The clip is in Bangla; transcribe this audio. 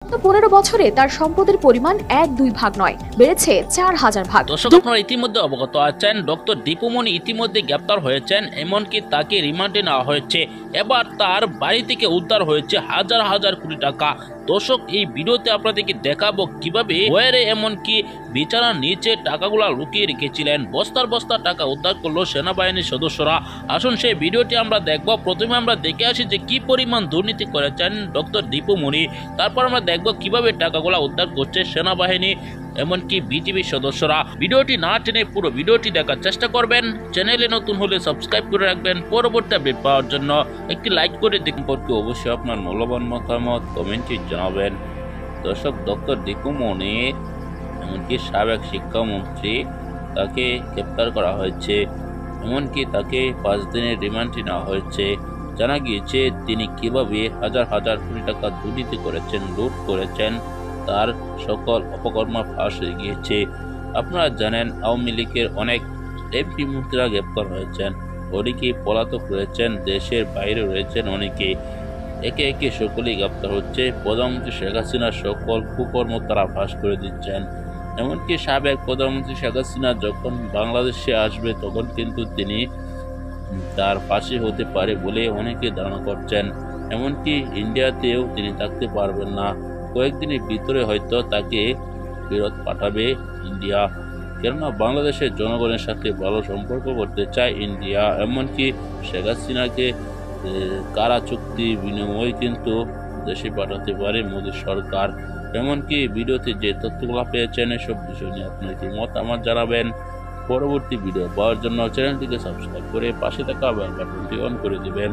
গত 15 বছরে তার সম্পদের পরিমাণ 1-2 ভাগ নয়, বেড়েছে 4000 ভাগ। দর্শক, আপনারা ইতিমধ্যে অবগত আছেন ডক্টর দীপুমণি ইতিমধ্যে গ্রেপ্তার হয়েছেন, এমনকি তাকে রিমান্ডে নেওয়া হয়েছে। এবার তার বাড়ি থেকে উদ্ধার হয়েছে হাজার হাজার কোটি টাকা। দর্শক, এই ভিডিওতে আপনাদেরকে দেখাবো কিভাবে ওয়ারে এমনকি বিছানার নিচে টাকাগুলা লুকিয়ে রেখেছিলেন। বস্তার বস্তা টাকা উদ্ধার করলো সেনাবাহিনীর সদস্যরা। আসুন সেই ভিডিওটি আমরা দেখবো। প্রথমে আমরা দেখে আসি যে কি পরিমাণ দুর্নীতি করেছেন ডক্টর দীপুমণি। তারপর আমরা দেখবো কিভাবে টাকাগুলা উদ্ধার করছে সেনাবাহিনী এমনকি বিজিবি সদস্যরা। ভিডিওটি না টেনে পুরো ভিডিওটি দেখার চেষ্টা করবেন। চ্যানেলে নতুন হলে সাবস্ক্রাইব করে রাখবেন পরবর্তী আপডেট পাওয়ার জন্য। একটি লাইক করে দেখুন, পরকে অবশ্যই আপনার মূল্যবান মতামত কমেন্টে জানাবেন। দর্শক, ডক্টর দীপুমণি এমনকি সাবেক শিক্ষামন্ত্রী, তাকে গ্রেপ্তার করা হয়েছে, এমনকি তাকে 5 দিনের রিমান্ডে নেওয়া হয়েছে। জানা গিয়েছে তিনি কিভাবে হাজার হাজার কোটি টাকা দুর্নীতি করেছেন, লুট করেছেন, তার সকল অপকর্ম ফাঁস হয়ে গিয়েছে। আপনারা জানেন আওয়ামী লীগের অনেক এমপি মন্ত্রীরা গ্রেপ্তার হয়েছেন, অনেকে পলাতক রয়েছেন, দেশের বাইরে রয়েছেন অনেকে। একে একে সকলেই গ্রেপ্তার হচ্ছে। প্রধানমন্ত্রী শেখ হাসিনার সকল কুকর্ম তারা ফাঁস করে দিচ্ছেন। এমনকি সাবেক প্রধানমন্ত্রী শেখ হাসিনা যখন বাংলাদেশে আসবে তখন কিন্তু তিনি তার ফাঁসি হতে পারে বলে অনেকে ধারণা করছেন। এমনকি ইন্ডিয়াতেও তিনি থাকতে পারবেন না, কয়েকদিনের ভিতরে হয়তো তাকে ফেরত পাঠাবে ইন্ডিয়া। কেননা বাংলাদেশের জনগণের সাথে ভালো সম্পর্ক করতে চায় ইন্ডিয়া। এমনকি শেখ হাসিনাকে কারা চুক্তি বিনিময়ে কিন্তু দেশে পাঠাতে পারে মোদী সরকার। এমনকি ভিডিওতে যে তথ্যগুলো পেয়েছেন এসব বিষয় নিয়ে আপনার কি মতামত জানাবেন। পরবর্তী ভিডিও পাওয়ার জন্য চ্যানেলটিকে সাবস্ক্রাইব করে পাশে থাকা বেল বাটনটি অন করে দিবেন।